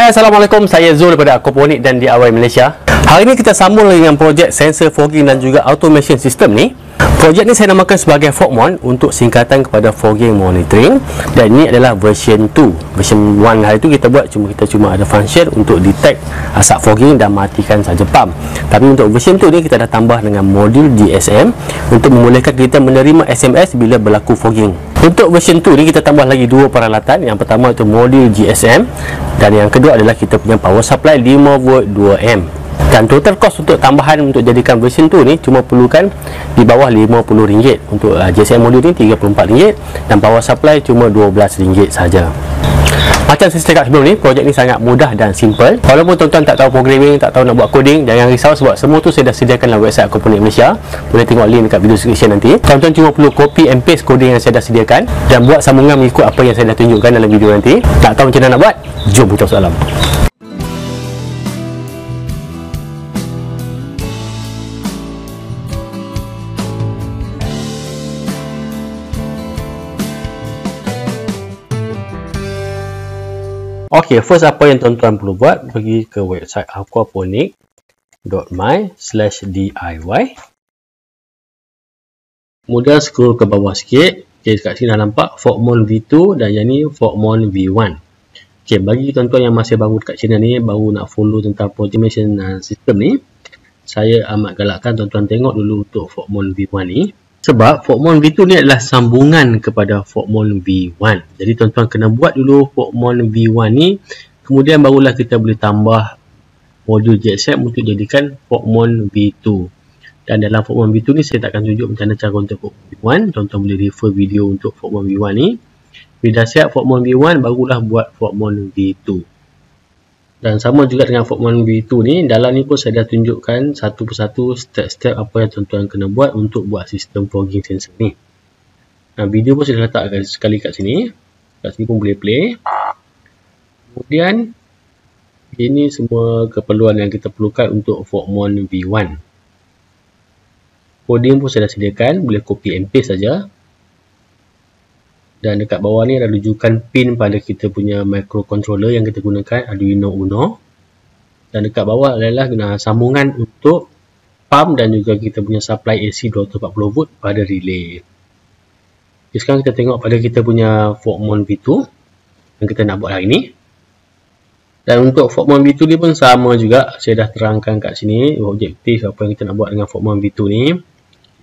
Hai, Assalamualaikum. Saya Zul daripada Aquaponik dan DIY Malaysia. Hari ini kita sambung lagi dengan projek sensor fogging dan juga automation system ni. Projek ni saya namakan sebagai FogMon untuk singkatan kepada fogging monitoring, dan ini adalah version 2. Version 1 hari tu kita buat kita cuma ada function untuk detect asap fogging dan matikan saja pump. Tapi untuk version 2 ni kita dah tambah dengan modul GSM untuk membolehkan kita menerima SMS bila berlaku fogging. Untuk version 2 ni kita tambah lagi dua peralatan. Yang pertama itu modul GSM, dan yang kedua adalah kita punya power supply 5V 2A. Dan total cost untuk tambahan untuk jadikan version 2 ni cuma perlukan di bawah RM50. Untuk GSM modul ni RM34 dan power supply cuma RM12 saja. Macam saya cakap sebelum ni, projek ni sangat mudah dan simple. Walaupun tuan-tuan tak tahu programming, tak tahu nak buat coding, jangan risau sebab semua tu saya dah sediakan dalam website Aquaponik Malaysia. Boleh tengok link dekat video description nanti. Tuan-tuan cuma perlu copy and paste coding yang saya dah sediakan dan buat sambungan mengikut apa yang saya dah tunjukkan dalam video nanti. Tak tahu macam mana nak buat? Jom kita masuk dalam. Ok, first apa yang tuan-tuan perlu buat, pergi ke website aquaponik.my/DIY. Kemudian scroll ke bawah sikit. Ok, kat sini dah nampak FogMon V2 dan yang ni FogMon V1. Ok, bagi tuan-tuan yang masih baru dekat channel ni, baru nak follow tentang automation system ni, saya amat galakkan tuan-tuan tengok dulu untuk FogMon V1 ni. Sebab FogMon V2 ni adalah sambungan kepada FogMon V1. Jadi tuan-tuan kena buat dulu FogMon V1 ni, kemudian barulah kita boleh tambah modul GSM untuk jadikan FogMon V2. Dan dalam FogMon V2 ni saya takkan tunjuk macam mana cara untuk FogMon V1. Tuan-tuan boleh refer video untuk FogMon V1 ni. Bila dah siap FogMon V1, barulah buat FogMon V2. Dan sama juga dengan FogMon V2 ni, dalam ni pun saya dah tunjukkan satu persatu step-step apa yang tuan-tuan kena buat untuk buat sistem fogging sensor ni. Nah, video pun saya dah letak sekali kat sini. Kat sini pun boleh play. Kemudian, ini semua keperluan yang kita perlukan untuk FogMon V1. Coding pun saya dah sediakan, boleh copy and paste saja. Dan dekat bawah ni ada rujukan pin pada kita punya microcontroller yang kita gunakan, Arduino Uno. Dan dekat bawah adalah sambungan untuk pump dan juga kita punya supply AC 240V pada relay. Okay, sekarang kita tengok pada kita punya FogMon V2 yang kita nak buat hari ni. Dan untuk FogMon V2 ni pun sama juga, saya dah terangkan kat sini objektif apa yang kita nak buat dengan FogMon V2 ni.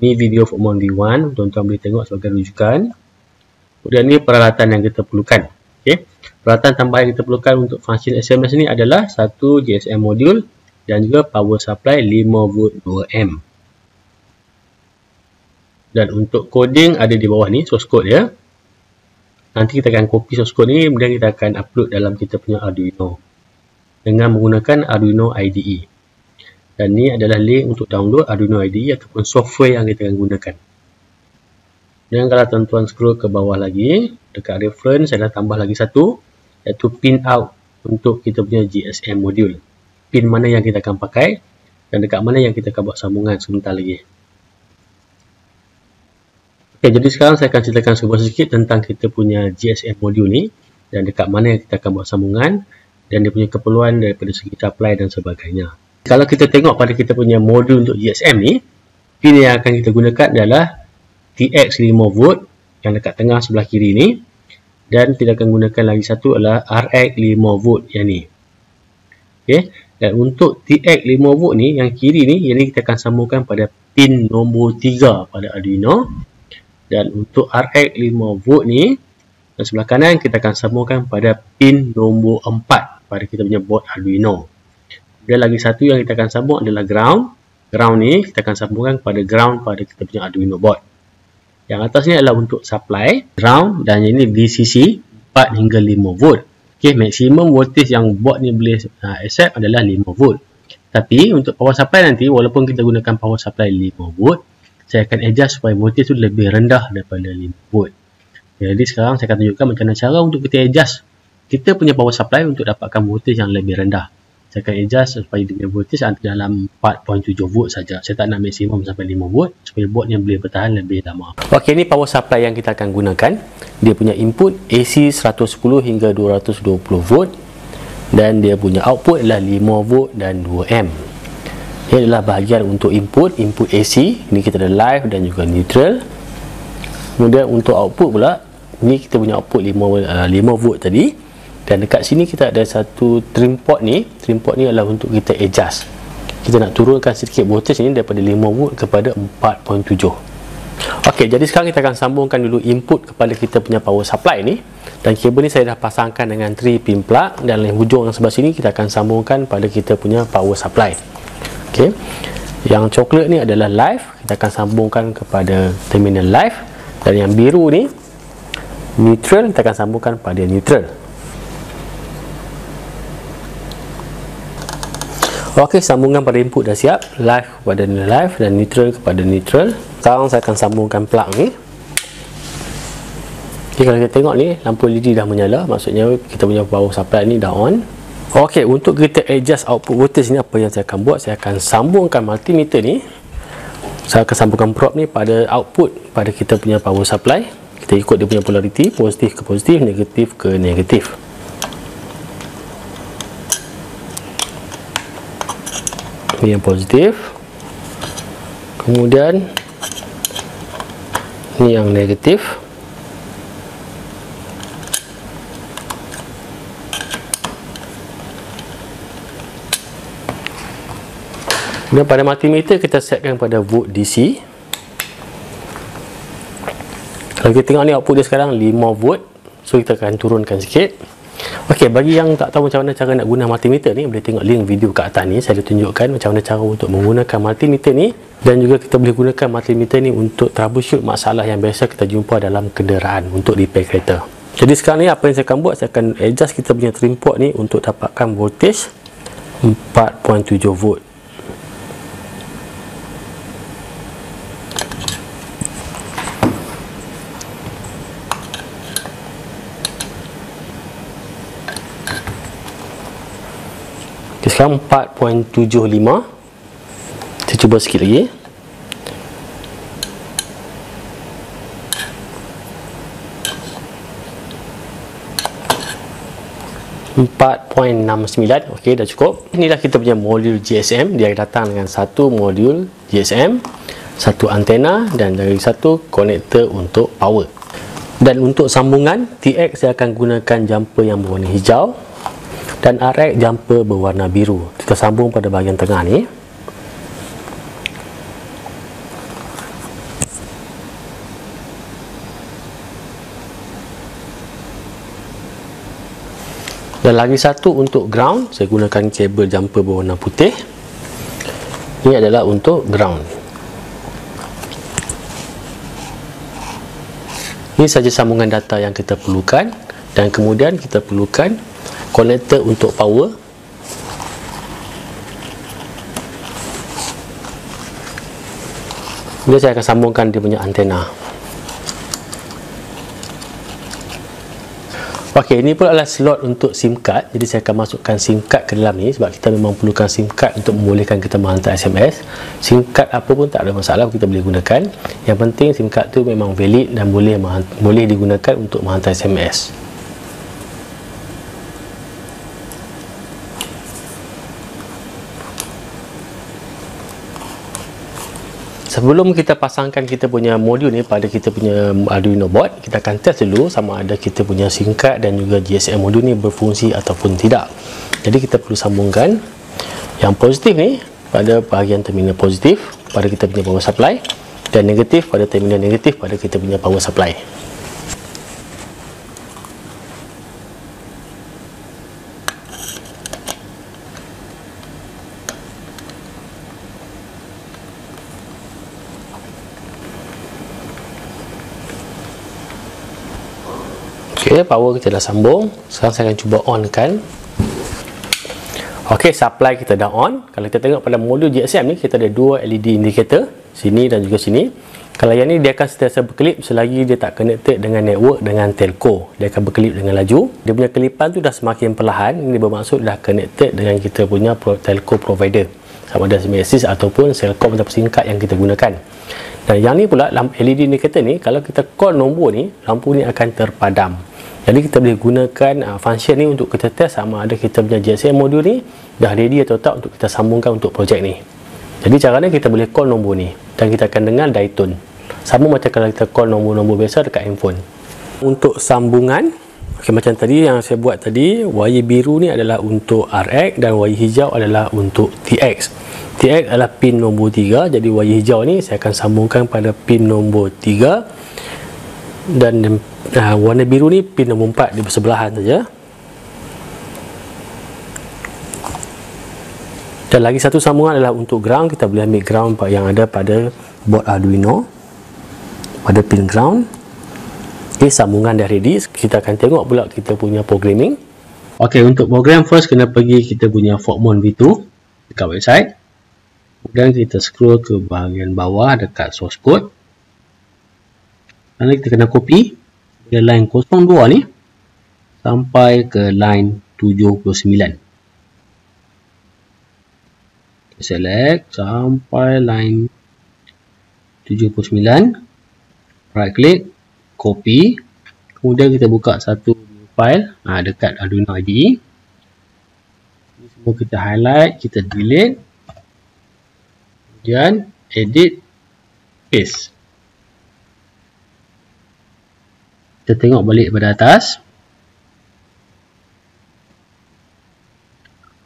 Ini video FogMon V1, tuan-tuan boleh tengok sebagai rujukan. Kemudian ni peralatan yang kita perlukan. Okay. Peralatan tambahan yang kita perlukan untuk function SMS ni adalah satu GSM modul dan juga power supply 5V 2A. Dan untuk coding ada di bawah ni, source code dia. Nanti kita akan copy source code ni, kemudian kita akan upload dalam kita punya Arduino dengan menggunakan Arduino IDE. Dan ni adalah link untuk download Arduino IDE ataupun software yang kita akan gunakan. Dan kalau tuan-tuan scroll ke bawah lagi, dekat reference saya dah tambah lagi satu, iaitu pin out untuk kita punya GSM modul. Pin mana yang kita akan pakai dan dekat mana yang kita akan buat sambungan sebentar lagi. Okay, jadi sekarang saya akan ceritakan sedikit tentang kita punya GSM modul ni dan dekat mana yang kita akan buat sambungan dan dia punya keperluan daripada segi supply dan sebagainya. Kalau kita tengok pada kita punya modul untuk GSM ni, pin yang akan kita gunakan adalah TX 5V yang dekat tengah sebelah kiri ni, dan kita akan gunakan lagi satu adalah RX 5V yang ni. Okay. Dan untuk TX 5V ni yang kiri ni, yang ni kita akan sambungkan pada pin nombor 3 pada Arduino. Dan untuk RX 5V ni dan sebelah kanan kita akan sambungkan pada pin nombor 4 pada kita punya board Arduino. Dan lagi satu yang kita akan sambung adalah ground. Ground ni kita akan sambungkan pada ground pada kita punya Arduino board. Yang atas ni adalah untuk supply, ground, dan ini VCC 4 hingga 5V. Okay, maksimum voltage yang board ni boleh accept adalah 5V. Tapi untuk power supply nanti, walaupun kita gunakan power supply 5V, saya akan adjust supaya voltage tu lebih rendah daripada 5V. Jadi sekarang saya akan tunjukkan macam mana cara untuk kita adjust kita punya power supply untuk dapatkan voltage yang lebih rendah. Saya akan adjust supaya dia punya voltage dalam 4.7V saja. Saya tak nak maksimum sampai 5V supaya board yang boleh bertahan lebih lama. Okey, ini power supply yang kita akan gunakan. Dia punya input AC 110 hingga 220V dan dia punya output adalah 5 volt dan 2 amp. Ini adalah bahagian untuk input AC. Ini kita ada live dan juga neutral. Kemudian untuk output pula, ni kita punya output 5 volt tadi, dan dekat sini kita ada satu trim port ni. Trim port ni adalah untuk kita adjust. Kita nak turunkan sedikit voltage ni daripada 5 volt kepada 4.7. Okey, jadi sekarang kita akan sambungkan dulu input kepada kita punya power supply ni, dan kabel ni saya dah pasangkan dengan 3 pin plug, dan yang hujung yang sebelah sini kita akan sambungkan pada kita punya power supply. Okey, yang coklat ni adalah live, kita akan sambungkan kepada terminal live, dan yang biru ni neutral, kita akan sambungkan pada neutral. Okey, sambungan pada input dah siap, live kepada live dan neutral kepada neutral. Sekarang saya akan sambungkan plug ni. Okay, kalau kita tengok ni, lampu LED dah menyala, maksudnya kita punya power supply ni dah on. Okey, untuk kita adjust output voltage ni, apa yang saya akan buat, saya akan sambungkan multimeter ni. Saya akan sambungkan probe ni pada output pada kita punya power supply. Kita ikut dia punya polarity, positif ke positif, negatif ke negatif. Ini yang positif, kemudian ini yang negatif. Kemudian pada multimeter kita setkan pada volt DC. Kalau kita tengok ni output dia sekarang 5 volt, so kita akan turunkan sikit. Okey, bagi yang tak tahu macam mana cara nak guna multimeter ni, boleh tengok link video kat atas ni. Saya dah tunjukkan macam mana cara untuk menggunakan multimeter ni, dan juga kita boleh gunakan multimeter ni untuk troubleshoot masalah yang biasa kita jumpa dalam kenderaan untuk repair kereta. Jadi sekarang ni apa yang saya akan buat, saya akan adjust kita punya trim port ni untuk dapatkan voltage 4.7 volt. Sekarang 4.75. Kita cuba sikit lagi. Okey, dah cukup. Inilah kita punya modul GSM. Dia datang dengan satu modul GSM, satu antena, dan dari satu konektor untuk power. Dan untuk sambungan TX saya akan gunakan jumper yang berwarna hijau, dan RX jumper berwarna biru. Kita sambung pada bahagian tengah ni. Dan lagi satu untuk ground, saya gunakan kabel jumper berwarna putih. Ini adalah untuk ground. Ini saja sambungan data yang kita perlukan, dan kemudian kita perlukan konektor untuk power. Kemudian saya akan sambungkan dia punya antena. Okey, ini pun adalah slot untuk SIM card. Jadi saya akan masukkan SIM card ke dalam ni, sebab kita memang perlukan SIM card untuk membolehkan kita menghantar SMS. SIM card apa pun tak ada masalah, kita boleh gunakan. Yang penting SIM card tu memang valid dan boleh digunakan untuk menghantar SMS. Sebelum kita pasangkan kita punya modul ni pada kita punya Arduino board, kita akan test dulu sama ada kita punya SIM card dan juga GSM modul ni berfungsi ataupun tidak. Jadi kita perlu sambungkan yang positif ni pada bahagian terminal positif pada kita punya power supply, dan negatif pada terminal negatif pada kita punya power supply. Okey, power kita dah sambung. Sekarang saya akan cuba on kan. Okey, supply kita dah on. Kalau kita tengok pada modul GSM ni, kita ada dua LED indicator, sini dan juga sini. Kalau yang ni dia akan sentiasa berkelip selagi dia tak connected dengan network dengan telco. Dia akan berkelip dengan laju. Dia punya kelipan tu dah semakin perlahan. Ini bermaksud dah connected dengan kita punya telco provider, sama ada Maxis ataupun Celcom atau SIM card yang kita gunakan. Dan yang ni pula, lampu LED indicator ni, kalau kita call nombor ni, lampu ni akan terpadam. Jadi kita boleh gunakan function ni untuk kita test sama ada kita punya GSM modul ni dah ready atau tak untuk kita sambungkan untuk projek ni. Jadi caranya kita boleh call nombor ni dan kita akan dengar diatone. Sama macam kalau kita call nombor-nombor biasa dekat handphone. Untuk sambungan, macam tadi yang saya buat tadi, wire biru ni adalah untuk RX dan wire hijau adalah untuk TX. TX adalah pin nombor 3, jadi wire hijau ni saya akan sambungkan pada pin nombor 3 dan warna biru ni pin nombor 4 di bersebelahan saja. Dan lagi satu sambungan adalah untuk ground. Kita boleh ambil ground yang ada pada board Arduino pada pin ground. Okay, sambungan dah ready. Kita akan tengok pula kita punya programming. Ok, untuk program first kena pergi kita punya Forkmon V2 dekat website. Kemudian kita scroll ke bahagian bawah dekat source code. Nanti kita kena copy dari line 02 ni sampai ke line 79. Select sampai line 79, right click, copy, kemudian kita buka satu file dekat Arduino IDE. Ini semua kita highlight, kita delete, kemudian edit, paste. Kita tengok balik pada atas.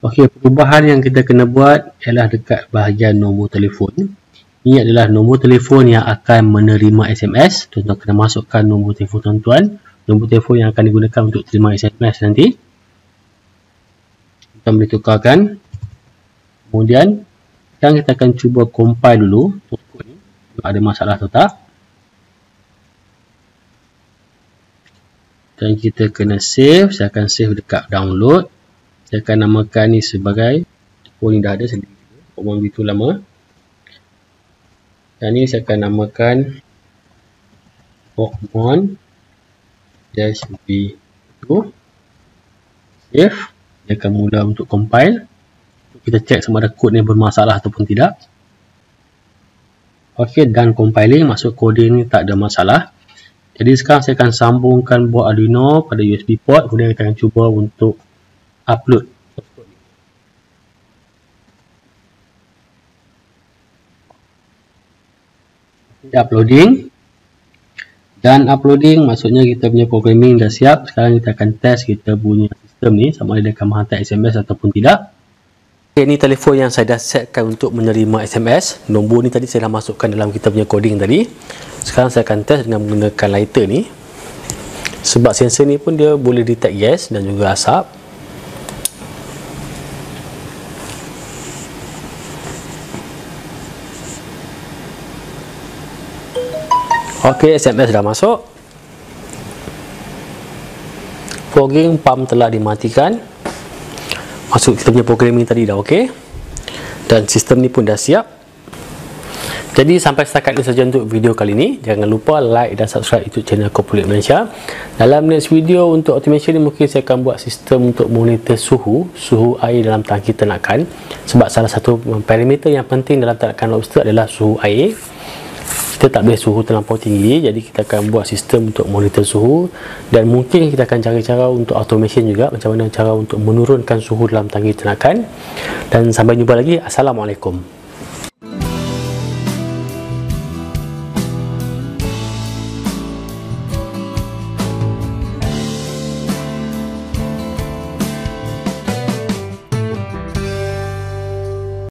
Okey, perubahan yang kita kena buat ialah dekat bahagian nombor telefon. Ini adalah nombor telefon yang akan menerima SMS. Tuan-tuan kena masukkan nombor telefon tuan-tuan. Nombor telefon yang akan digunakan untuk terima SMS nanti. Kita boleh tukarkan. Kemudian, sekarang kita akan cuba compile dulu. Ada masalah atau tak. Dan kita kena save. Saya akan save dekat download. Saya akan namakan ni sebagai ni dah ada sendiri. Forkmon V2 lama. Dan ni saya akan namakan Forkmon V2. Save. Dia akan mudah untuk compile. Kita cek sama ada kod ni bermasalah ataupun tidak. Ok, dan compiling. Maksud coding ni tak ada masalah. Jadi sekarang saya akan sambungkan board Arduino pada USB port. Kemudian kita akan cuba untuk upload. Uploading. Dan uploading maksudnya kita punya programming dah siap. Sekarang kita akan test kita punya sistem ni sama ada dia akan menghantar SMS ataupun tidak. Okay, ini telefon yang saya dah setkan untuk menerima SMS. Nombor ni tadi saya dah masukkan dalam kita punya coding tadi. Sekarang saya akan test dengan menggunakan lighter ni. Sebab sensor ni pun dia boleh detect gas dan juga asap. Ok, SMS dah masuk. Fogging pump telah dimatikan. Maksud kita punya programming tadi dah ok. Dan sistem ni pun dah siap. Jadi sampai setakat ini saja untuk video kali ini. Jangan lupa like dan subscribe YouTube channel Corporate Malaysia. Dalam next video untuk automation ni mungkin saya akan buat sistem untuk monitor suhu air dalam tangki ternakan. Sebab salah satu parameter yang penting dalam ternakan lobster adalah suhu air. Kita tak boleh suhu terlampau tinggi, jadi kita akan buat sistem untuk monitor suhu dan mungkin kita akan cari cara untuk automation juga, macam mana cara untuk menurunkan suhu dalam tangki ternakan. Dan sampai jumpa lagi. Assalamualaikum.